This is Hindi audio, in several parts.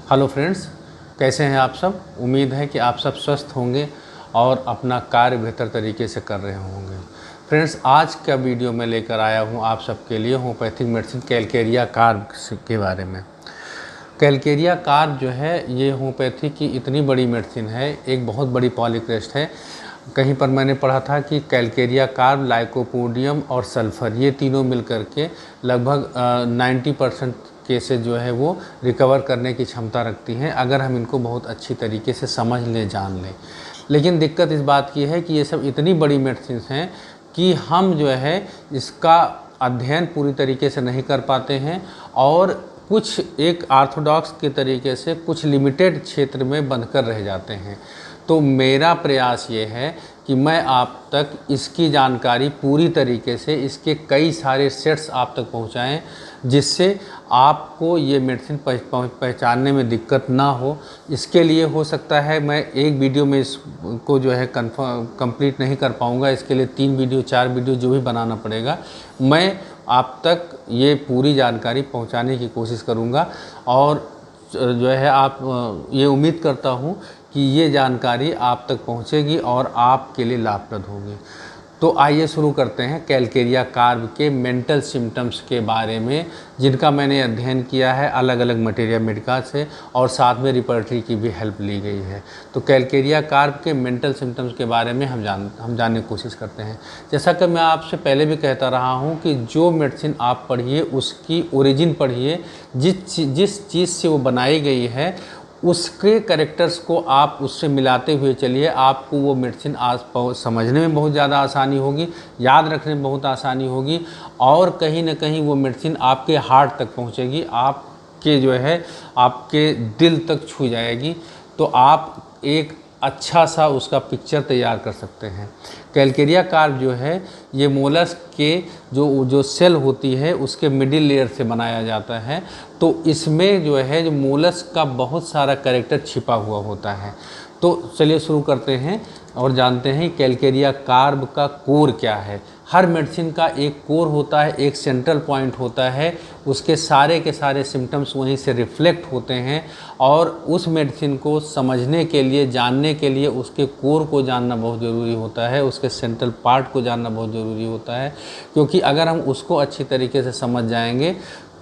हेलो फ्रेंड्स, कैसे हैं आप सब। उम्मीद है कि आप सब स्वस्थ होंगे और अपना कार्य बेहतर तरीके से कर रहे होंगे। फ्रेंड्स, आज का वीडियो मैं लेकर आया हूं आप सबके लिए होम्योपैथिक मेडिसिन कैलकेरिया कार्ब के बारे में। कैलकेरिया कार्ब जो है ये होम्योपैथी की इतनी बड़ी मेडिसिन है, एक बहुत बड़ी पॉलीक्रेस्ट है। कहीं पर मैंने पढ़ा था कि कैलकेरिया कार्ब, लाइकोपोडियम और सल्फ़र ये तीनों मिलकर के लगभग 90% केसेस जो है वो रिकवर करने की क्षमता रखती हैं, अगर हम इनको बहुत अच्छी तरीके से समझ लें, जान लें। लेकिन दिक्कत इस बात की है कि ये सब इतनी बड़ी मेडिसिन हैं कि हम जो है इसका अध्ययन पूरी तरीके से नहीं कर पाते हैं और कुछ एक ऑर्थोडॉक्स के तरीके से कुछ लिमिटेड क्षेत्र में बंध कर रह जाते हैं। तो मेरा प्रयास ये है कि मैं आप तक इसकी जानकारी पूरी तरीके से, इसके कई सारे सेट्स आप तक पहुंचाएं, जिससे आपको ये मेडिसिन पहचानने में दिक्कत ना हो। इसके लिए हो सकता है मैं एक वीडियो में इसको जो है कंप्लीट नहीं कर पाऊँगा, इसके लिए 3 वीडियो 4 वीडियो जो भी बनाना पड़ेगा, मैं आप तक ये पूरी जानकारी पहुंचाने की कोशिश करूंगा। और जो है आप ये उम्मीद करता हूं कि ये जानकारी आप तक पहुंचेगी और आपके लिए लाभप्रद होगी। तो आइए शुरू करते हैं कैलकेरिया कार्ब के मेंटल सिम्टम्स के बारे में, जिनका मैंने अध्ययन किया है अलग अलग मटेरिया मेडिका से और साथ में रिपर्टरी की भी हेल्प ली गई है। तो कैलकेरिया कार्ब के मेंटल सिम्टम्स के बारे में हम जानने की कोशिश करते हैं। जैसा कि मैं आपसे पहले भी कहता रहा हूं कि जो मेडिसिन आप पढ़िए उसकी ओरिजिन पढ़िए, जिस चीज़ से वो बनाई गई है उसके कैरेक्टर्स को आप उससे मिलाते हुए चलिए। आपको वो मेडिसिन आज समझने में बहुत ज़्यादा आसानी होगी, याद रखने में बहुत आसानी होगी और कहीं ना कहीं वो मेडिसिन आपके हार्ट तक पहुंचेगी, आपके जो है आपके दिल तक छू जाएगी। तो आप एक अच्छा सा उसका पिक्चर तैयार कर सकते हैं। कैलकेरिया कार्ब जो है ये मोलस्क के जो सेल होती है उसके मिडिल लेयर से बनाया जाता है। तो इसमें जो है जो मोलस्क का बहुत सारा कैरेक्टर छिपा हुआ होता है। तो चलिए शुरू करते हैं और जानते हैं कैलकेरिया कार्ब का कोर क्या है। हर मेडिसिन का एक कोर होता है, एक सेंट्रल पॉइंट होता है, उसके सारे के सारे सिम्टम्स वहीं से रिफ्लेक्ट होते हैं और उस मेडिसिन को समझने के लिए, जानने के लिए उसके कोर को जानना बहुत ज़रूरी होता है, उसके सेंट्रल पार्ट को जानना बहुत ज़रूरी होता है। क्योंकि अगर हम उसको अच्छी तरीके से समझ जाएंगे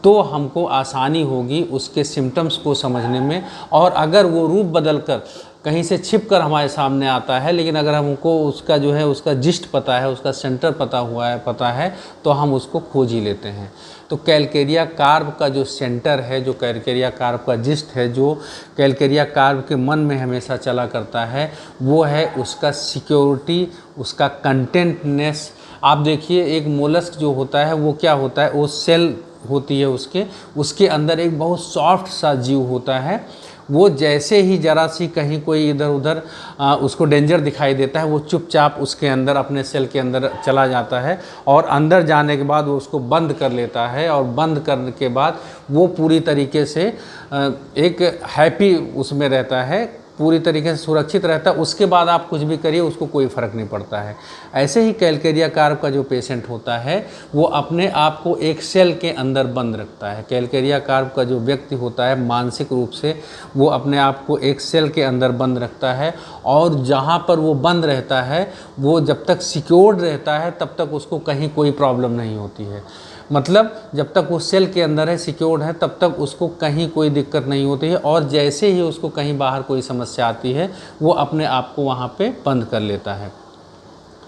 तो हमको आसानी होगी उसके सिम्टम्स को समझने में। और अगर वो रूप बदलकर कहीं से छिप कर हमारे सामने आता है, लेकिन अगर हमको उसका जो है उसका जिस्ट पता है, उसका सेंटर पता है तो हम उसको खोज ही लेते हैं। तो कैलकेरिया कार्ब का जो सेंटर है, जो कैलकेरिया कार्ब का जिस्ट है, जो कैलकेरिया कार्ब के मन में हमेशा चला करता है, वो है उसका सिक्योरिटी, उसका कंटेंटनेस। आप देखिए एक मोलस्क जो होता है वो क्या होता है, वो सेल होती है उसके अंदर एक बहुत सॉफ्ट सा जीव होता है। वो जैसे ही जरा सी कहीं कोई इधर उधर उसको डेंजर दिखाई देता है, वो चुपचाप उसके अंदर अपने सेल के अंदर चला जाता है और अंदर जाने के बाद वो उसको बंद कर लेता है। और बंद करने के बाद वो पूरी तरीके से एक हैप्पी उसमें रहता है, पूरी तरीके से सुरक्षित रहता है। उसके बाद आप कुछ भी करिए उसको कोई फ़र्क नहीं पड़ता है। ऐसे ही कैलकेरिया कार्ब का जो पेशेंट होता है वो अपने आप को एक सेल के अंदर बंद रखता है। कैलकेरिया कार्ब का जो व्यक्ति होता है मानसिक रूप से वो अपने आप को एक सेल के अंदर बंद रखता है और जहाँ पर वो बंद रहता है वो जब तक सिक्योर्ड रहता है तब तक उसको कहीं कोई प्रॉब्लम नहीं होती है। मतलब जब तक वो सेल के अंदर है, सिक्योर्ड है, तब तक उसको कहीं कोई दिक्कत नहीं होती है। और जैसे ही उसको कहीं बाहर कोई समस्या आती है वो अपने आप को वहाँ पे बंद कर लेता है।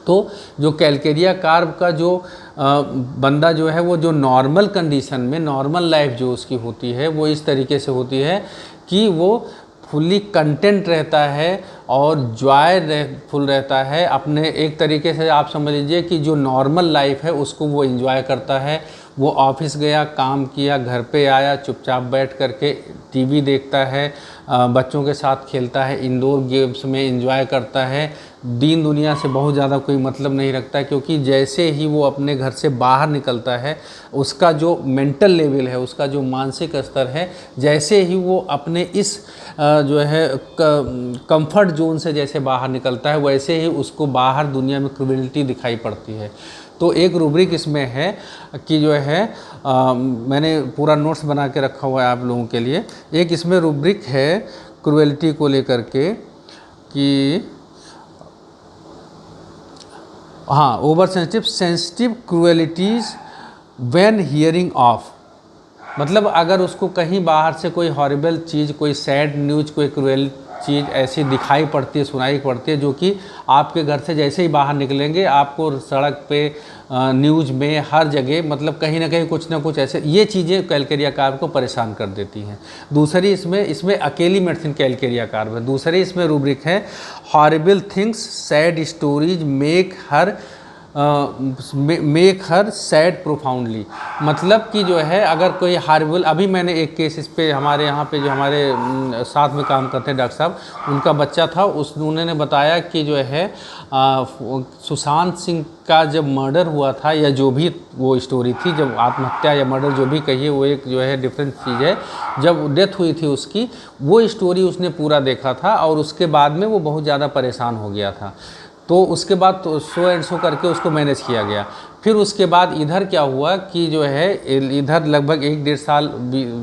तो जो कैलकेरिया कार्ब का जो बंदा जो है वो जो नॉर्मल कंडीशन में, नॉर्मल लाइफ जो उसकी होती है वो इस तरीके से होती है कि वो फुल्ली कंटेंट रहता है और जॉयफुल रहता है। अपने एक तरीके से आप समझ लीजिए कि जो नॉर्मल लाइफ है उसको वो एंजॉय करता है। वो ऑफिस गया, काम किया, घर पे आया, चुपचाप बैठ करके टीवी देखता है, बच्चों के साथ खेलता है, इंडोर गेम्स में एंजॉय करता है, दीन दुनिया से बहुत ज़्यादा कोई मतलब नहीं रखता है। क्योंकि जैसे ही वो अपने घर से बाहर निकलता है उसका जो मेंटल लेवल है, उसका जो मानसिक स्तर है, जैसे ही वो अपने इस जो है कंफर्ट जोन से जैसे बाहर निकलता है वैसे ही उसको बाहर दुनिया में क्रूएल्टी दिखाई पड़ती है। तो एक रूब्रिक इसमें है कि जो है मैंने पूरा नोट्स बना के रखा हुआ है आप लोगों के लिए। एक इसमें रूब्रिक है क्रुएल्टी को लेकर के कि हाँ, over sensitive cruelties when hearing of, मतलब अगर उसको कहीं बाहर से कोई हॉरिबल चीज़, कोई सैड न्यूज़, कोई क्रूएल चीज़ ऐसी दिखाई पड़ती है, सुनाई पड़ती है, जो कि आपके घर से जैसे ही बाहर निकलेंगे आपको सड़क पे, न्यूज़ में, हर जगह, मतलब कहीं ना कहीं कुछ ना कुछ ऐसे ये चीज़ें कैलकेरिया कार्व को परेशान कर देती हैं। दूसरी इसमें अकेली मेडिसिन कैलकेरिया कार्व है। दूसरी इसमें रूब्रिक है horrible things sad stories make her sad profoundly, मतलब कि जो है अगर कोई हॉरिबल, अभी मैंने एक केस इस पे हमारे यहाँ पे जो हमारे साथ में काम करते हैं डॉक्टर साहब, उनका बच्चा था, उन्होंने बताया कि जो है सुशांत सिंह का जब मर्डर हुआ था, या जो भी वो स्टोरी थी, जब आत्महत्या या मर्डर जो भी कहिए, वो एक जो है डिफरेंट चीज़ है, जब डेथ हुई थी उसकी, वो स्टोरी उसने पूरा देखा था और उसके बाद में वो बहुत ज़्यादा परेशान हो गया था। तो उसके बाद तो सो एंड सो करके उसको मैनेज किया गया। फिर उसके बाद इधर क्या हुआ कि जो है इधर लगभग 1-1.5 साल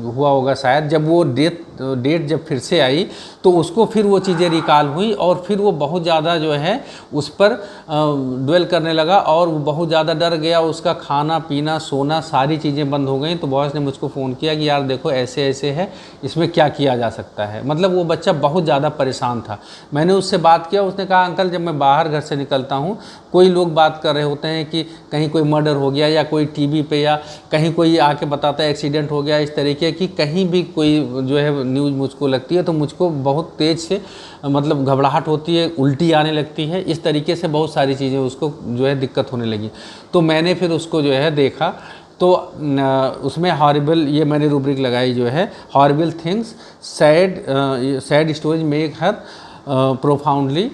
हुआ होगा शायद, जब वो डेट जब फिर से आई तो उसको फिर वो चीज़ें रिकॉल हुई और फिर वो बहुत ज़्यादा जो है उस पर ड्वेल करने लगा और वो बहुत ज़्यादा डर गया। उसका खाना पीना सोना सारी चीज़ें बंद हो गई। तो बॉस ने मुझको फ़ोन किया कि यार देखो ऐसे ऐसे है, इसमें क्या किया जा सकता है। मतलब वो बच्चा बहुत ज़्यादा परेशान था। मैंने उससे बात किया, उसने कहा अंकल जब मैं बाहर घर से निकलता हूँ कोई लोग बात कर रहे होते हैं कि कहीं कोई मर्डर हो गया, या कोई टीवी पे या कहीं कोई आके बताता है एक्सीडेंट हो गया, इस तरीके की कहीं भी कोई जो है न्यूज़ मुझको लगती है तो मुझको बहुत तेज़ से मतलब घबराहट होती है, उल्टी आने लगती है, इस तरीके से बहुत सारी चीज़ें उसको जो है दिक्कत होने लगी। तो मैंने फिर उसको जो है देखा तो उसमें हॉरिबल, ये मैंने रूब्रिक लगाई जो है horrible things sad stories make her profoundly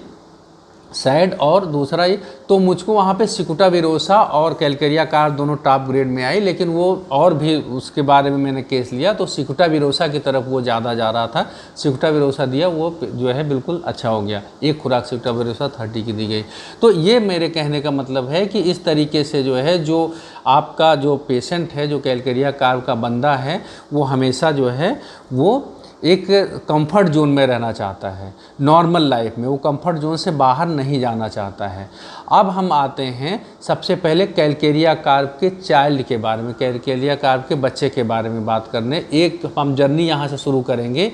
sad, और दूसरा ये तो मुझको वहाँ पे सिकुटा विरोसा और कैलकेरिया कार्व दोनों टॉप ग्रेड में आई, लेकिन वो और भी उसके बारे में मैंने केस लिया तो सिकुटा विरोसा की तरफ वो ज़्यादा जा रहा था। सिकुटा विरोसा दिया, वो जो है बिल्कुल अच्छा हो गया। एक खुराक सिकुटा विरोसा 30 की दी गई। तो ये मेरे कहने का मतलब है कि इस तरीके से जो है जो आपका जो पेशेंट है, जो कैलकेरिया कार्व का बंदा है, वो हमेशा जो है वो एक कंफर्ट जोन में रहना चाहता है। नॉर्मल लाइफ में वो कंफर्ट जोन से बाहर नहीं जाना चाहता है। अब हम आते हैं सबसे पहले कैलकेरिया कार्व के चाइल्ड के बारे में, कैलकेरिया कार्व के बच्चे के बारे में बात करने। एक हम जर्नी यहाँ से शुरू करेंगे।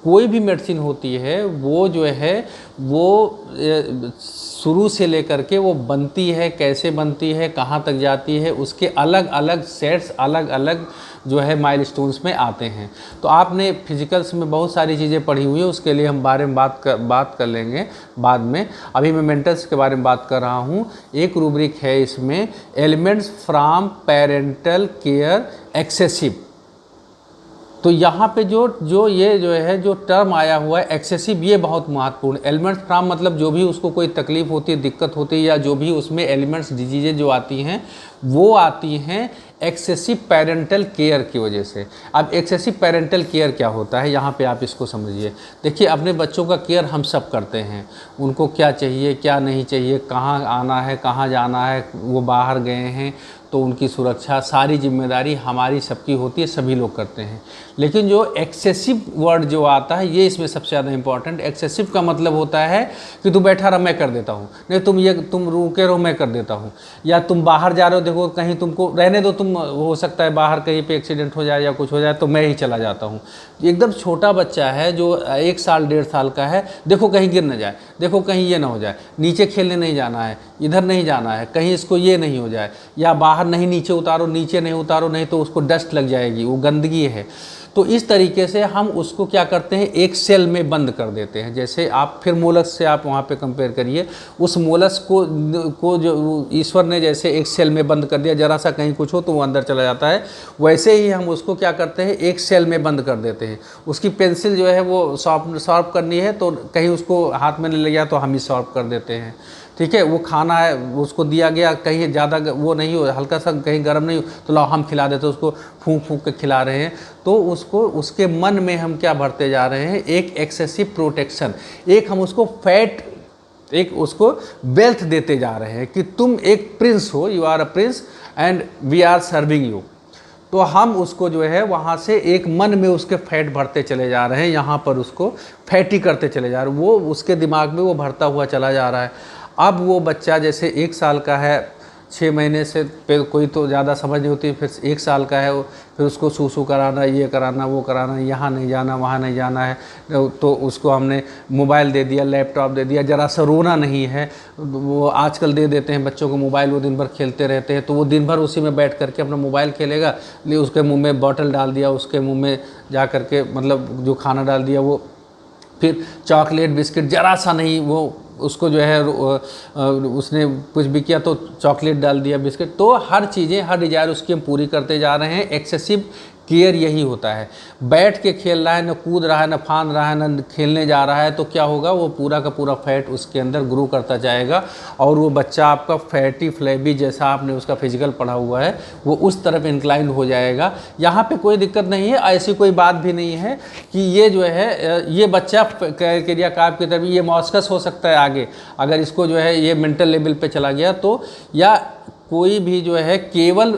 कोई भी मेडिसिन होती है वो जो है वो शुरू से लेकर के वो बनती है, कैसे बनती है, कहाँ तक जाती है, उसके अलग अलग सेट्स, अलग अलग जो है माइलस्टोन्स में आते हैं। तो आपने फिजिकल्स में बहुत सारी चीज़ें पढ़ी हुई है, उसके लिए हम बारे में बात कर लेंगे बाद में। अभी मैं मेंटल्स के बारे में बात कर रहा हूँ। एक रूब्रिक है इसमें elements from parental care excessive. तो यहाँ पे जो ये जो है जो टर्म आया हुआ है एक्सेसिव, ये बहुत महत्वपूर्ण। एलिमेंट्स फ्रॉम मतलब जो भी उसको कोई तकलीफ़ होती है, दिक्कत होती है, या जो भी उसमें एलिमेंट्स डिजीजेज जो आती हैं वो आती हैं एक्सेसिव पेरेंटल केयर की वजह से। अब एक्सेसिव पेरेंटल केयर क्या होता है, यहाँ पे आप इसको समझिए। देखिए अपने बच्चों का केयर हम सब करते हैं, उनको क्या चाहिए क्या नहीं चाहिए, कहाँ आना है कहाँ जाना है, वो बाहर गए हैं तो उनकी सुरक्षा, सारी जिम्मेदारी हमारी सबकी होती है, सभी लोग करते हैं। लेकिन जो एक्सेसिव वर्ड जो आता है ये इसमें सबसे ज़्यादा इंपॉर्टेंट। एक्सेसिव का मतलब होता है कि तू बैठा रह मैं कर देता हूँ, नहीं तुम रुके रहो मैं कर देता हूँ, या तुम बाहर जा रहे हो देखो कहीं तुमको रहने दो, तुम हो सकता है बाहर कहीं पे एक्सीडेंट हो जाए या कुछ हो जाए तो मैं ही चला जाता हूँ। एकदम छोटा बच्चा है जो 1 साल 1.5 साल का है, देखो कहीं गिर न जाए, देखो कहीं ये ना हो जाए, नीचे खेलने नहीं जाना है, इधर नहीं जाना है, कहीं इसको ये नहीं हो जाए, या बाहर नहीं नीचे उतारो, नीचे नहीं उतारो नहीं तो उसको डस्ट लग जाएगी, वो गंदगी है। तो इस तरीके से हम उसको क्या करते हैं एक सेल में बंद कर देते हैं। जैसे आप फिर मोलस से आप वहाँ पे कंपेयर करिए, उस मोलस को जो ईश्वर ने जैसे एक सेल में बंद कर दिया, ज़रा सा कहीं कुछ हो तो वो अंदर चला जाता है, वैसे ही हम उसको क्या करते हैं एक सेल में बंद कर देते हैं। उसकी पेंसिल जो है वो शॉर्प करनी है तो कहीं उसको हाथ में नहीं लग गया तो हम ही शॉर्प कर देते हैं, ठीक है। वो खाना है उसको दिया गया, कहीं ज़्यादा वो नहीं हो, हल्का सा कहीं गर्म नहीं हो तो लाओ हम खिला देते, उसको फूंक फूंक के खिला रहे हैं। तो उसको उसके मन में हम क्या भरते जा रहे हैं एक एक्सेसिव प्रोटेक्शन, एक हम उसको फैट एक उसको वेल्थ देते जा रहे हैं कि तुम एक प्रिंस हो, you are a prince and we are serving you. तो हम उसको जो है वहाँ से एक मन में उसके फैट भरते चले जा रहे हैं, यहाँ पर उसको फैटी करते चले जा रहे हैं, वो उसके दिमाग में वो भरता हुआ चला जा रहा है। अब वो बच्चा जैसे 1 साल का है, 6 महीने से पे कोई तो ज़्यादा समझ नहीं होती, फिर 1 साल का है, फिर उसको सूसू कराना, ये कराना, वो कराना, यहाँ नहीं जाना, वहाँ नहीं जाना है, तो उसको हमने मोबाइल दे दिया, लैपटॉप दे दिया, ज़रा सा रोना नहीं है, वो आजकल दे देते हैं बच्चों को मोबाइल, वो दिन भर खेलते रहते हैं, तो वो दिन भर उसी में बैठ करके अपना मोबाइल खेलेगा, ले उसके मुँह में बॉटल डाल दिया, उसके मुँह में जा करके मतलब जो खाना डाल दिया, वो फिर चॉकलेट बिस्किट ज़रा सा नहीं, वो उसको जो है उसने कुछ भी किया तो चॉकलेट डाल दिया, बिस्किट, तो हर चीज़ें, हर डिज़ायर उसकी हम पूरी करते जा रहे हैं। एक्सेसिव केयर यही होता है। बैठ के खेल रहा है, न कूद रहा है, न फांद रहा है, न खेलने जा रहा है, तो क्या होगा, वो पूरा का पूरा फैट उसके अंदर ग्रो करता जाएगा और वो बच्चा आपका फैटी फ्लैबी, जैसा आपने उसका फिजिकल पढ़ा हुआ है, वो उस तरफ इंक्लाइन हो जाएगा। यहाँ पे कोई दिक्कत नहीं है, ऐसी कोई बात भी नहीं है कि ये जो है ये बच्चा क्रियाकलाप की तरफ ये मॉस्कस हो सकता है आगे, अगर इसको जो है ये मेंटल लेवल पे चला गया तो, या कोई भी जो है केवल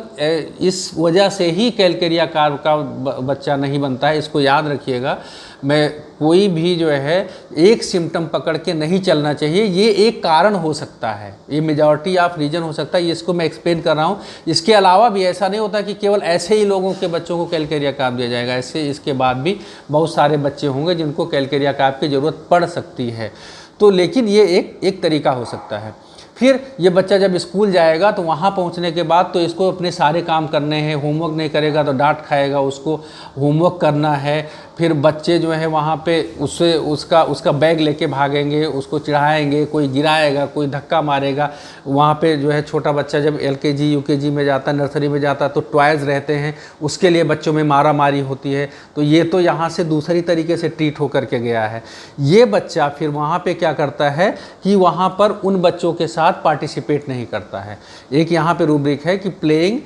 इस वजह से ही कैलकेरियाकार का बच्चा नहीं बनता है, इसको याद रखिएगा। मैं कोई भी जो है एक सिम्टम पकड़ के नहीं चलना चाहिए, ये एक कारण हो सकता है, ये मेजॉरिटी ऑफ रीजन हो सकता है, ये इसको मैं एक्सप्लेन कर रहा हूँ। इसके अलावा भी ऐसा नहीं होता कि केवल ऐसे ही लोगों के बच्चों को कैलकेरियाकार दिया जाएगा, ऐसे इसके बाद भी बहुत सारे बच्चे होंगे जिनको कैलकेरियाकार की ज़रूरत पड़ सकती है। तो लेकिन ये एक तरीका हो सकता है। फिर ये बच्चा जब स्कूल जाएगा तो वहाँ पहुँचने के बाद तो इसको अपने सारे काम करने हैं, होमवर्क नहीं करेगा तो डांट खाएगा, उसको होमवर्क करना है। फिर बच्चे जो है वहाँ पे उससे उसका बैग लेके भागेंगे, उसको चिढ़ाएंगे, कोई गिराएगा, कोई धक्का मारेगा। वहाँ पे जो है छोटा बच्चा जब LKG UKG में जाता है, नर्सरी में जाता है, तो टॉयज़ रहते हैं, उसके लिए बच्चों में मारा मारी होती है। तो ये तो यहाँ से दूसरी तरीके से ट्रीट होकर के गया है। ये बच्चा फिर वहाँ पे क्या करता है कि वहाँ पर उन बच्चों के साथ पार्टिसिपेट नहीं करता है। एक यहाँ पे रूब्रिक है कि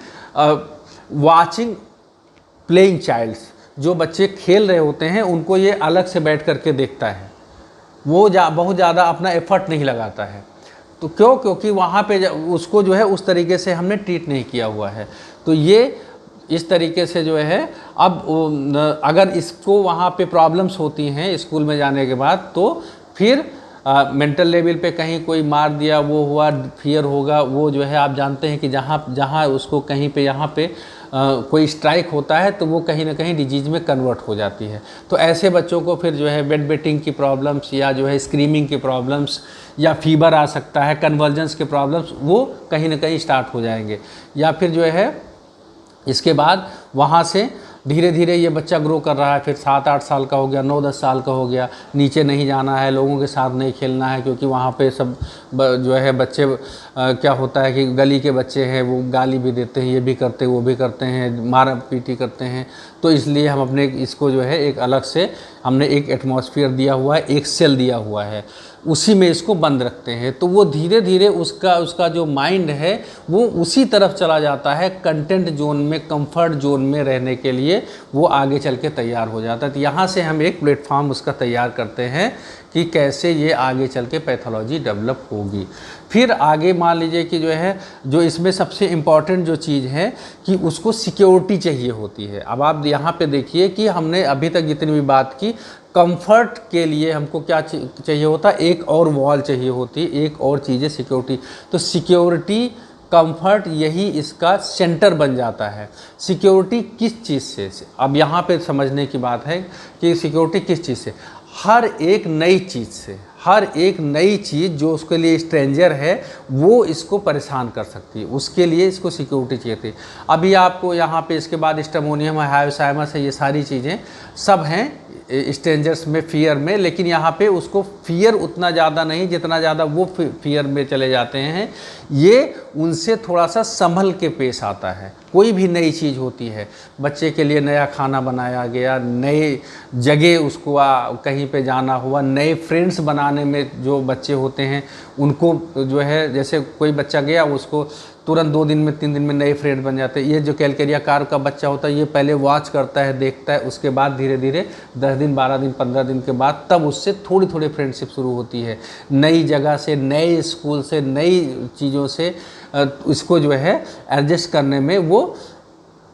वाचिंग प्लेइंग चाइल्ड्स, जो बच्चे खेल रहे होते हैं उनको ये अलग से बैठ करके देखता है, वो बहुत ज़्यादा अपना एफर्ट नहीं लगाता है। तो क्योंकि वहाँ पे उसको जो है उस तरीके से हमने ट्रीट नहीं किया हुआ है। तो ये इस तरीके से जो है, अब अगर इसको वहाँ पे प्रॉब्लम्स होती हैं स्कूल में जाने के बाद, तो फिर मेंटल लेवल पे कहीं कोई मार दिया, वो हुआ, फियर होगा, वो जो है आप जानते हैं कि जहाँ उसको कहीं पे यहाँ पे कोई स्ट्राइक होता है तो वो कहीं ना कहीं डिजीज़ में कन्वर्ट हो जाती है। तो ऐसे बच्चों को फिर जो है बेड वेटिंग की प्रॉब्लम्स, या जो है स्क्रीमिंग की प्रॉब्लम्स, या फीवर आ सकता है, कन्वर्जेंस के प्रॉब्लम्स, वो कहीं ना कहीं स्टार्ट हो जाएंगे। या फिर जो है इसके बाद वहाँ से धीरे धीरे ये बच्चा ग्रो कर रहा है, फिर 7-8 साल का हो गया, 9-10 साल का हो गया, नीचे नहीं जाना है, लोगों के साथ नहीं खेलना है, क्योंकि वहाँ पे सब जो है बच्चे क्या होता है कि गली के बच्चे हैं, वो गाली भी देते हैं, ये भी करते हैं, वो भी करते हैं, मारा पीटी करते हैं। तो इसलिए हम अपने इसको जो है एक अलग से हमने एक एटमॉस्फेयर दिया हुआ है, एक सेल दिया हुआ है, उसी में इसको बंद रखते हैं। तो वो धीरे धीरे उसका जो माइंड है वो उसी तरफ चला जाता है, कंटेंट जोन में, कंफर्ट जोन में रहने के लिए वो आगे चल के तैयार हो जाता है। तो यहाँ से हम एक प्लेटफॉर्म उसका तैयार करते हैं कि कैसे ये आगे चल के पैथोलॉजी डेवलप होगी। फिर आगे मान लीजिए कि जो इसमें सबसे इम्पॉर्टेंट जो चीज़ है कि उसको सिक्योरिटी चाहिए होती है। अब आप यहाँ पे देखिए कि हमने अभी तक जितनी भी बात की, कंफर्ट के लिए हमको क्या चाहिए होता है, एक और वॉल चाहिए होती है, एक और चीज़ है सिक्योरिटी। तो सिक्योरिटी, कंफर्ट, यही इसका सेंटर बन जाता है। सिक्योरिटी किस चीज़ से? अब यहाँ पे समझने की बात है कि सिक्योरिटी किस चीज़ से, हर एक नई चीज़ से, हर एक नई चीज़ जो उसके लिए स्ट्रेंजर है वो इसको परेशान कर सकती है, उसके लिए इसको सिक्योरिटी चाहिए थी। अभी आपको यहाँ पे इसके बाद स्टेमोनियम है, हाइपोसाइमस है, ये सारी चीज़ें सब हैं स्ट्रेंजर्स में, फियर में, लेकिन यहाँ पे उसको फियर उतना ज़्यादा नहीं जितना ज़्यादा वो फियर में चले जाते हैं। ये उनसे थोड़ा सा संभल के पेश आता है। कोई भी नई चीज़ होती है, बच्चे के लिए नया खाना बनाया गया, नए जगह उसको कहीं पे जाना हुआ, नए फ्रेंड्स बनाने में जो बच्चे होते हैं उनको जो है, जैसे कोई बच्चा गया उसको तुरंत 2 दिन में 3 दिन में नए फ्रेंड बन जाते हैं। ये जो कैलकेरिया कार्प का बच्चा होता है ये पहले वॉच करता है, देखता है, उसके बाद धीरे धीरे 10 दिन 12 दिन 15 दिन के बाद तब उससे थोड़ी थोड़ी फ्रेंडशिप शुरू होती है। नई जगह से, नए स्कूल से, नई चीज़ों से इसको जो है एडजस्ट करने में वो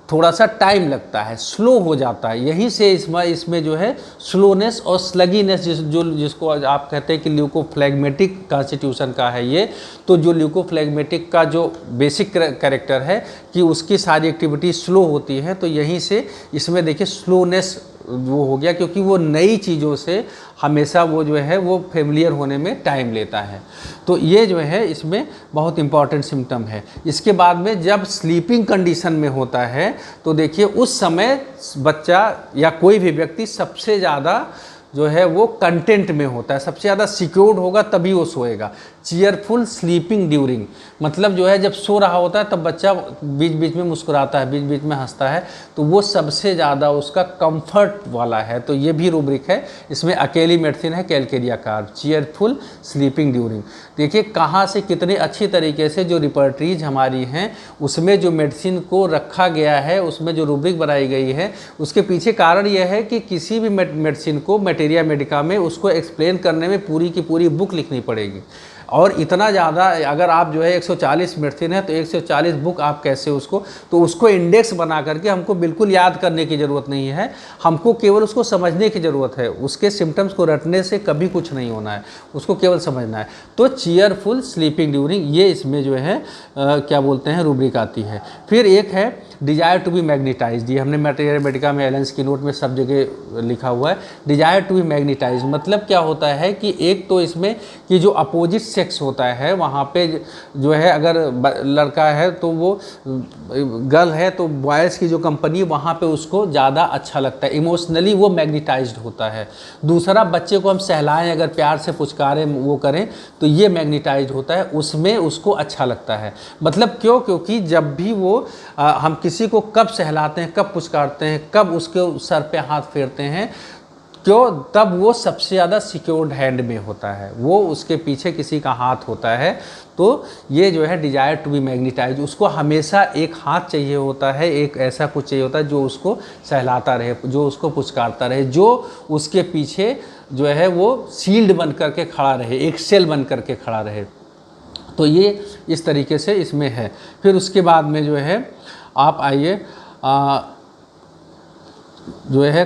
थोड़ा सा टाइम लगता है, स्लो हो जाता है। यहीं से इसमें जो है स्लोनेस और स्लगीनेस जिसको आप कहते हैं कि ल्यूकोफ्लेग्मेटिक कॉन्स्टिट्यूशन का है ये। तो जो ल्यूकोफ्लेग्मेटिक का जो बेसिक कैरेक्टर है कि उसकी सारी एक्टिविटी स्लो होती है, तो यहीं से इसमें देखिए स्लोनेस वो हो गया, क्योंकि वो नई चीज़ों से हमेशा वो जो है वो फेमिलियर होने में टाइम लेता है। तो ये जो है इसमें बहुत इंपॉर्टेंट सिम्टम है। इसके बाद में जब स्लीपिंग कंडीशन में होता है तो देखिए उस समय बच्चा या कोई भी व्यक्ति सबसे ज़्यादा जो है वो कंटेंट में होता है, सबसे ज़्यादा सिक्योर्ड होगा तभी वो सोएगा। चीयरफुल स्लीपिंग ड्यूरिंग, मतलब जो है जब सो रहा होता है तब बच्चा बीच बीच में मुस्कुराता है, बीच बीच में हंसता है, तो वो सबसे ज़्यादा उसका कंफर्ट वाला है। तो ये भी रूब्रिक है, इसमें अकेली मेडिसिन है Calcarea carp, cheerful sleeping during. देखिए कहाँ से कितने अच्छी तरीके से जो रिपर्टरीज हमारी हैं उसमें जो मेडिसिन को रखा गया है, उसमें जो रूब्रिक बनाई गई है, उसके पीछे कारण यह है कि किसी भी मेडिसिन को मटेरिया मेडिका में उसको एक्सप्लेन करने में पूरी की पूरी बुक लिखनी पड़ेगी। और इतना ज़्यादा अगर आप जो है 140 मेडिसिन है तो 140 बुक आप कैसे उसको इंडेक्स बना करके हमको बिल्कुल याद करने की ज़रूरत नहीं है, हमको केवल उसको समझने की ज़रूरत है। उसके सिम्टम्स को रटने से कभी कुछ नहीं होना है, उसको केवल समझना है। तो चीयरफुल स्लीपिंग ड्यूरिंग ये इसमें जो है क्या बोलते हैं रूब्रिक आती है। फिर एक है डिजायर टू बी मैग्नेटाइज्ड, ये हमने मटेरिया मेडिका में एलेंस की नोट में सब जगह लिखा हुआ है। डिजायर टू बी मैग्नेटाइज्ड मतलब क्या होता है कि एक तो इसमें कि जो अपोजिट सेक्स होता है वहाँ पे जो है अगर लड़का है तो वो गर्ल है तो बॉयज़ की जो कंपनी वहाँ पे उसको ज़्यादा अच्छा लगता है, इमोशनली वो मैग्नेटाइज्ड होता है। दूसरा बच्चे को हम सहलाएं, अगर प्यार से पुचकारें वो करें तो ये मैग्नेटाइज्ड होता है, उसमें उसको अच्छा लगता है। मतलब क्यों? क्योंकि जब भी वो हम किसी को कब सहलाते हैं, कब पुचकारते हैं, कब उसके सर पे हाथ फेरते हैं, क्यों? तब वो सबसे ज़्यादा सिक्योर्ड हैंड में होता है, वो उसके पीछे किसी का हाथ होता है। तो ये जो है डिजायर टू बी मैग्नेटाइज, उसको हमेशा एक हाथ चाहिए होता है, एक ऐसा कुछ चाहिए होता है जो उसको सहलाता रहे, जो उसको पुचकारता रहे, जो उसके पीछे जो है वो शील्ड बन करके खड़ा रहे, एक सेल बन करके खड़ा रहे। तो ये इस तरीके से इसमें है। फिर उसके बाद में जो है आप आइए जो है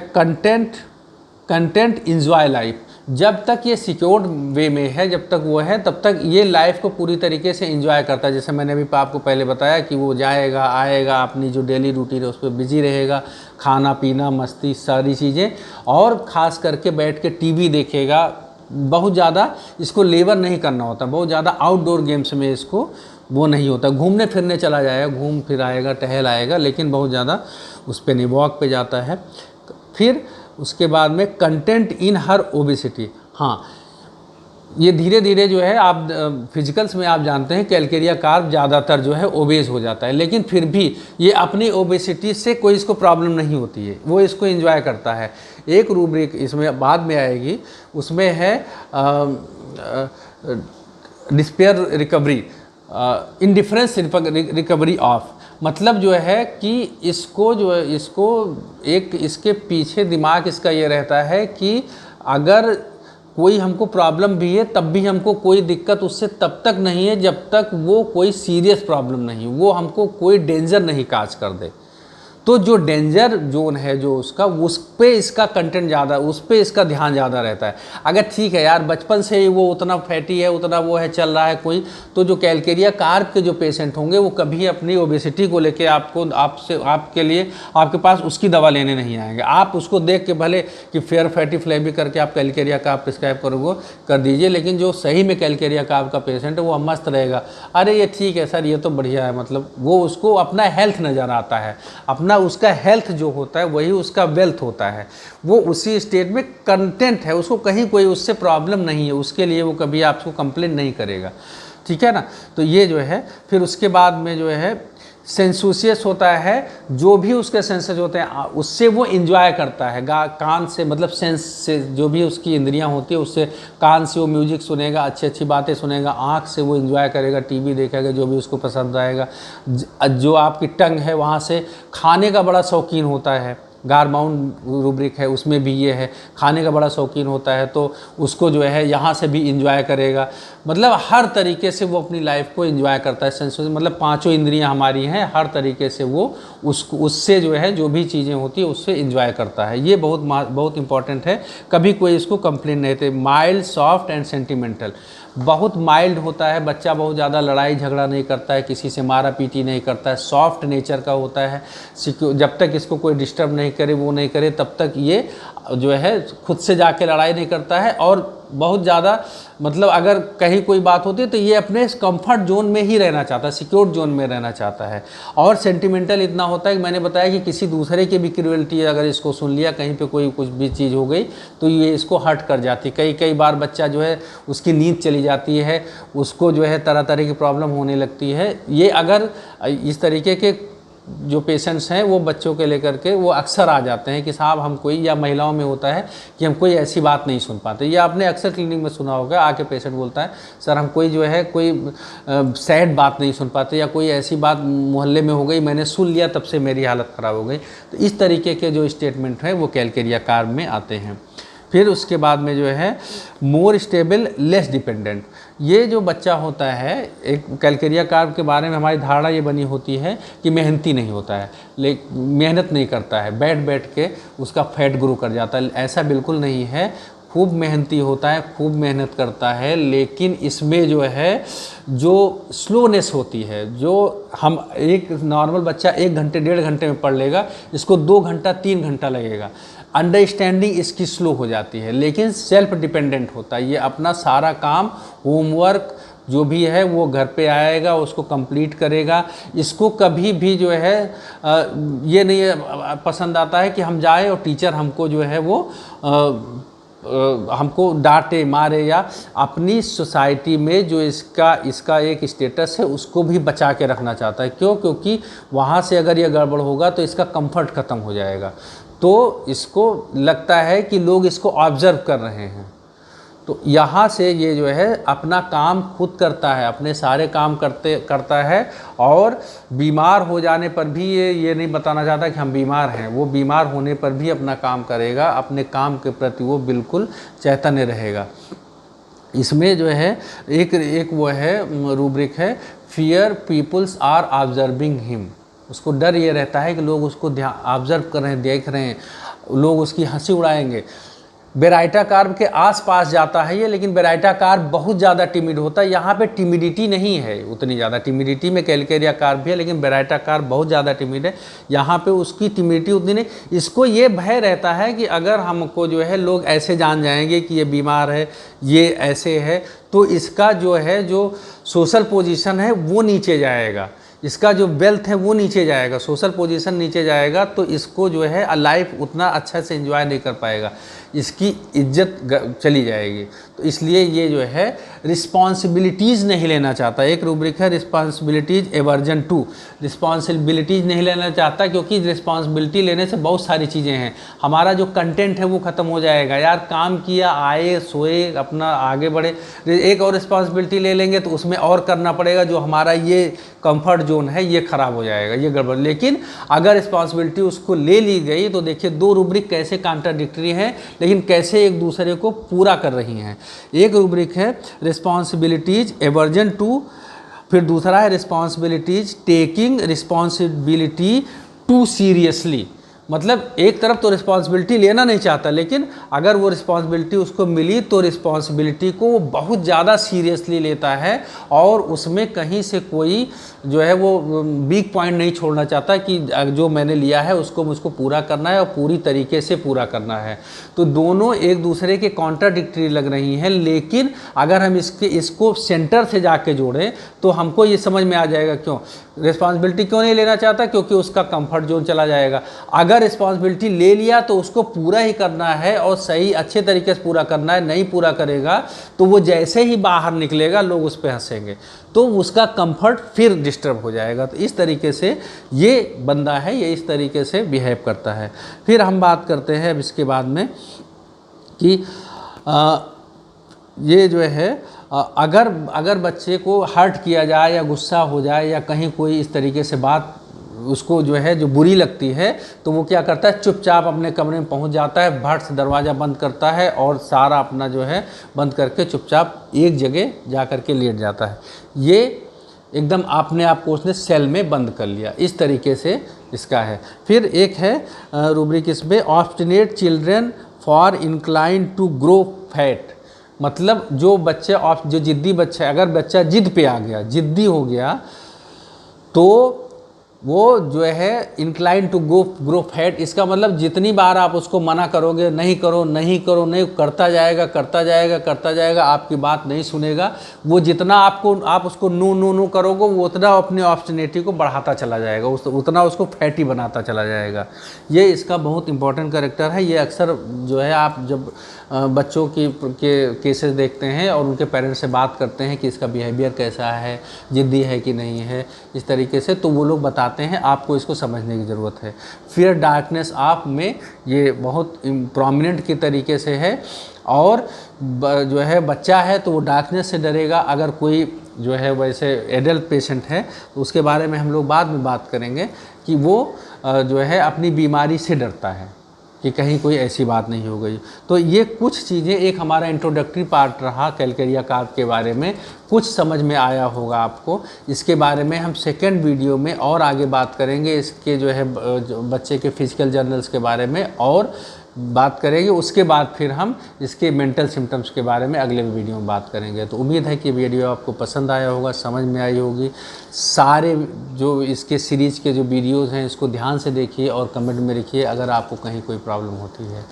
कंटेंट इंजॉय लाइफ। जब तक ये सिक्योर्ड वे में है, जब तक वो है तब तक ये लाइफ को पूरी तरीके से एंजॉय करता है। जैसे मैंने भी आपको पहले बताया कि वो जाएगा आएगा, अपनी जो डेली रूटीन है उस पर बिजी रहेगा, खाना पीना मस्ती सारी चीज़ें, और ख़ास करके बैठ के टीवी देखेगा। बहुत ज़्यादा इसको लेबर नहीं करना होता, बहुत ज़्यादा आउटडोर गेम्स में इसको वो नहीं होता। घूमने फिरने चला जाएगा, घूम फिर आएगा, टहल आएगा, लेकिन बहुत ज़्यादा उस पर नहीं, वॉक पे जाता है। फिर उसके बाद में कंटेंट इन हर ओबेसिटी। हाँ, ये धीरे धीरे जो है आप फिजिकल्स में आप जानते हैं कैलकेरिया कार्प ज़्यादातर जो है ओबेस हो जाता है, लेकिन फिर भी ये अपनी ओबेसिटी से कोई इसको प्रॉब्लम नहीं होती है, वो इसको एंजॉय करता है। एक रूब्रिक इसमें बाद में आएगी, उसमें है despair recovery, indifference recovery of. मतलब जो है कि इसको जो है इसको एक इसके पीछे दिमाग इसका ये रहता है कि अगर कोई हमको प्रॉब्लम भी है तब भी हमको कोई दिक्कत उससे तब तक नहीं है जब तक वो कोई सीरियस प्रॉब्लम नहीं, वो हमको कोई डेंजर नहीं काज कर दे। तो जो डेंजर जोन है जो उसका, उस पे इसका कंटेंट ज़्यादा, उस पे इसका ध्यान ज़्यादा रहता है। अगर ठीक है यार बचपन से ही वो उतना फैटी है, उतना वो है, चल रहा है कोई, तो जो कैलकेरिया कार्प के जो पेशेंट होंगे वो कभी अपनी ओबेसिटी को लेके आपके लिए आपके पास उसकी दवा लेने नहीं आएंगे। आप उसको देख के भले कि फेयर फैटी फ्लैबी करके आप कैलकेरिया कार्प प्रिस्क्राइब करोगे कर दीजिए, लेकिन जो सही में कैलकेरिया कार्प का पेशेंट है वो मस्त रहेगा, अरे ये ठीक है सर, ये तो बढ़िया है। मतलब वो उसको अपना हेल्थ नज़र आता है, अपना उसका हेल्थ जो होता है वही उसका वेल्थ होता है। वो उसी स्टेट में कंटेंट है, उसको कहीं कोई उससे प्रॉब्लम नहीं है, उसके लिए वो कभी आपको कंप्लेन नहीं करेगा, ठीक है ना। तो ये जो है फिर उसके बाद में जो है सेंसुशियस होता है, जो भी उसके सेंसेस होते हैं उससे वो इंजॉय करता है। कान से मतलब सेंस से, जो भी उसकी इंद्रियां होती है उससे, कान से वो म्यूजिक सुनेगा, अच्छी अच्छी बातें सुनेगा, आँख से वो इंजॉय करेगा, टीवी देखेगा, जो भी उसको पसंद आएगा। जो आपकी टंग है वहाँ से खाने का बड़ा शौकीन होता है, गारमाउंड रूब्रिक है उसमें भी ये है, खाने का बड़ा शौकीन होता है, तो उसको जो है यहाँ से भी इंजॉय करेगा। मतलब हर तरीके से वो अपनी लाइफ को इंजॉय करता है। सेंस मतलब पांचों इंद्रियां हमारी हैं, हर तरीके से वो उससे जो है जो भी चीज़ें होती है उससे इंजॉय करता है। ये बहुत इंपॉर्टेंट है, कभी कोई इसको कंप्लेन नहीं देते। माइल्ड, सॉफ्ट एंड सेंटिमेंटल, बहुत माइल्ड होता है बच्चा, बहुत ज़्यादा लड़ाई झगड़ा नहीं करता है, किसी से मारा पीटी नहीं करता है, सॉफ्ट नेचर का होता है। जब तक इसको कोई डिस्टर्ब नहीं करे, वो नहीं करे, तब तक ये जो है खुद से जाके लड़ाई नहीं करता है। और बहुत ज़्यादा मतलब अगर कहीं कोई बात होती है तो ये अपने कंफर्ट जोन में ही रहना चाहता है, सिक्योर जोन में रहना चाहता है। और सेंटिमेंटल इतना होता है कि मैंने बताया कि किसी दूसरे की भी क्रूएल्टी अगर इसको सुन लिया, कहीं पे कोई कुछ भी चीज़ हो गई तो ये इसको हर्ट कर जाती है। कई बार बच्चा जो है उसकी नींद चली जाती है, उसको जो है तरह तरह की प्रॉब्लम होने लगती है। ये अगर इस तरीके के जो पेशेंट्स हैं वो बच्चों के लेकर के वो अक्सर आ जाते हैं कि साहब हम कोई, या महिलाओं में होता है कि हम कोई ऐसी बात नहीं सुन पाते। ये आपने अक्सर क्लिनिक में सुना होगा, आके पेशेंट बोलता है सर हम कोई जो है कोई सैड बात नहीं सुन पाते, या कोई ऐसी बात मोहल्ले में हो गई मैंने सुन लिया तब से मेरी हालत ख़राब हो गई। तो इस तरीके के जो स्टेटमेंट हैं वो कैलकेरिया कार्ब में आते हैं। फिर उसके बाद में जो है मोर स्टेबल, लेस डिपेंडेंट। ये जो बच्चा होता है, एक कैलकेरिया कार्ब के बारे में हमारी धारणा ये बनी होती है कि मेहनती नहीं होता है, मेहनत नहीं करता है, बैठ बैठ के उसका फैट ग्रो कर जाता है। ऐसा बिल्कुल नहीं है, खूब मेहनती होता है, खूब मेहनत करता है, लेकिन इसमें जो है जो स्लोनेस होती है, जो हम एक नॉर्मल बच्चा 1 घंटे 1.5 घंटे में पढ़ लेगा, इसको 2 घंटा 3 घंटा लगेगा। अंडरस्टैंडिंग इसकी स्लो हो जाती है, लेकिन सेल्फ डिपेंडेंट होता है। ये अपना सारा काम, होमवर्क जो भी है वो घर पे आएगा, उसको कंप्लीट करेगा। इसको कभी भी जो है ये नहीं पसंद आता है कि हम जाए और टीचर हमको जो है वो हमको डांटे मारे, या अपनी सोसाइटी में जो इसका एक स्टेटस है उसको भी बचा के रखना चाहता है। क्यों? क्योंकि वहाँ से अगर ये गड़बड़ होगा तो इसका कंफर्ट ख़त्म हो जाएगा। तो इसको लगता है कि लोग इसको ऑब्जर्व कर रहे हैं, तो यहाँ से ये जो है अपना काम खुद करता है, अपने सारे काम करता है। और बीमार हो जाने पर भी ये नहीं बताना चाहता कि हम बीमार हैं, वो बीमार होने पर भी अपना काम करेगा, अपने काम के प्रति वो बिल्कुल चैतन्य रहेगा। इसमें जो है एक वो है रूब्रिक है, fear peoples are observing him. उसको डर ये रहता है कि लोग उसको ऑब्जर्व कर रहे हैं, देख रहे हैं, लोग उसकी हंसी उड़ाएंगे। बेराइटा कार्ब के आसपास जाता है ये, लेकिन बेराइटा कार्ब बहुत ज़्यादा टिमिड होता है। यहाँ पे टिमिडिटी नहीं है उतनी ज़्यादा, टिमिडिटी में कैलकेरिया कार्ब भी है, लेकिन बेराइटा कार्ब बहुत ज़्यादा टिमिड है। यहाँ पे उसकी टिमिडिटी उतनी नहीं। इसको ये भय रहता है कि अगर हमको जो है लोग ऐसे जान जाएंगे कि ये बीमार है, ये ऐसे है, तो इसका जो है जो सोशल पोजीशन है वो नीचे जाएगा, इसका जो वेल्थ है वो नीचे जाएगा, सोशल पोजीशन नीचे जाएगा, तो इसको जो है लाइफ उतना अच्छा से एंजॉय नहीं कर पाएगा, इसकी इज्जत चली जाएगी। तो इसलिए ये जो है रिस्पॉन्सिबिलिटीज़ नहीं लेना चाहता। एक रूब्रिक है रिस्पॉन्सिबिलिटीज़ एवर्जन टू, रिस्पॉन्सिबिलिटीज़ नहीं लेना चाहता, क्योंकि रिस्पॉन्सिबिलिटी लेने से बहुत सारी चीज़ें हैं, हमारा जो कंटेंट है वो ख़त्म हो जाएगा। यार काम किया, आए, सोए, अपना आगे बढ़े, एक और रिस्पॉन्सिबिलिटी ले लेंगे तो उसमें और करना पड़ेगा, जो हमारा ये कंफर्ट जोन है ये ख़राब हो जाएगा, ये गड़बड़। लेकिन अगर रिस्पॉन्सिबिलिटी उसको ले ली गई तो देखिए दो रूब्रिक कैसे कॉन्ट्राडिक्टरी हैं, लेकिन कैसे एक दूसरे को पूरा कर रही हैं। एक रूब्रिक है रिस्पॉन्सिबिलिटीज एवर्जन टू, फिर दूसरा है responsibilities taking responsibility too seriously. मतलब एक तरफ तो रिस्पॉन्सिबिलिटी लेना नहीं चाहता, लेकिन अगर वो रिस्पॉन्सिबिलिटी उसको मिली तो रिस्पॉन्सिबिलिटी को वो बहुत ज़्यादा सीरियसली लेता है, और उसमें कहीं से कोई जो है वो वीक पॉइंट नहीं छोड़ना चाहता कि जो मैंने लिया है उसको मुझको पूरा करना है और पूरी तरीके से पूरा करना है। तो दोनों एक दूसरे के कॉन्ट्राडिक्टरी लग रही हैं, लेकिन अगर हम इसको सेंटर से जाके जोड़ें तो हमको ये समझ में आ जाएगा क्यों रिस्पॉन्सिबिलिटी क्यों नहीं लेना चाहता, क्योंकि उसका कंफर्ट जोन चला जाएगा। अगर अगर रिस्पॉन्सिबिलिटी ले लिया तो उसको पूरा ही करना है और सही अच्छे तरीके से पूरा करना है। नहीं पूरा करेगा तो वो जैसे ही बाहर निकलेगा लोग उस पर हंसेंगे, तो उसका कंफर्ट फिर डिस्टर्ब हो जाएगा। तो इस तरीके से ये बंदा है, ये इस तरीके से बिहेव करता है। फिर हम बात करते हैं अब इसके बाद में कि ये जो है अगर बच्चे को हर्ट किया जाए या गुस्सा हो जाए या कहीं कोई इस तरीके से बात उसको जो है जो बुरी लगती है, तो वो क्या करता है, चुपचाप अपने कमरे में पहुंच जाता है, भट से दरवाज़ा बंद करता है और सारा अपना जो है बंद करके चुपचाप एक जगह जा कर के लेट जाता है। ये एकदम अपने आप को उसने सेल में बंद कर लिया, इस तरीके से इसका है। फिर एक है रूब्रिक इसमें, obstinate children for incline to grow fat. मतलब जो बच्चे जो ज़िद्दी बच्चा है, अगर बच्चा ज़िद पे आ गया, ज़िद्दी हो गया, तो वो जो है इंक्लाइन टू ग्रो फैट, इसका मतलब जितनी बार आप उसको मना करोगे, नहीं करो नहीं करो, नहीं करता जाएगा करता जाएगा करता जाएगा, आपकी बात नहीं सुनेगा। वो जितना आप उसको नो नो नो करोगे, वो उतना अपनी ऑब्स्टिनेटी को बढ़ाता चला जाएगा, उतना उसको फैटी बनाता चला जाएगा। ये इसका बहुत इंपॉर्टेंट कैरेक्टर है। ये अक्सर जो है आप जब बच्चों के केसेस देखते हैं और उनके पेरेंट्स से बात करते हैं कि इसका बिहेवियर कैसा है, ज़िद्दी है कि नहीं है, इस तरीके से, तो वो लोग बताते हैं, आपको इसको समझने की ज़रूरत है। फियर डार्कनेस आप में ये बहुत प्रोमिनेंट के तरीके से है, और जो है बच्चा है तो वो डार्कनेस से डरेगा। अगर कोई जो है वैसे एडल्ट पेशेंट है तो उसके बारे में हम लोग बाद में बात करेंगे कि वो जो है अपनी बीमारी से डरता है कि कहीं कोई ऐसी बात नहीं हो गई। तो ये कुछ चीज़ें, एक हमारा इंट्रोडक्टरी पार्ट रहा कैलकेरिया कार्प के बारे में, कुछ समझ में आया होगा आपको। इसके बारे में हम सेकंड वीडियो में और आगे बात करेंगे, इसके जो है बच्चे के फिजिकल जर्नल्स के बारे में और बात करेंगे। उसके बाद फिर हम इसके मेंटल सिम्टम्स के बारे में अगले वीडियो में बात करेंगे। तो उम्मीद है कि वीडियो आपको पसंद आया होगा, समझ में आई होगी। सारे जो इसके सीरीज़ के जो वीडियोज़ हैं इसको ध्यान से देखिए और कमेंट में लिखिए अगर आपको कहीं कोई प्रॉब्लम होती है।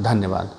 धन्यवाद।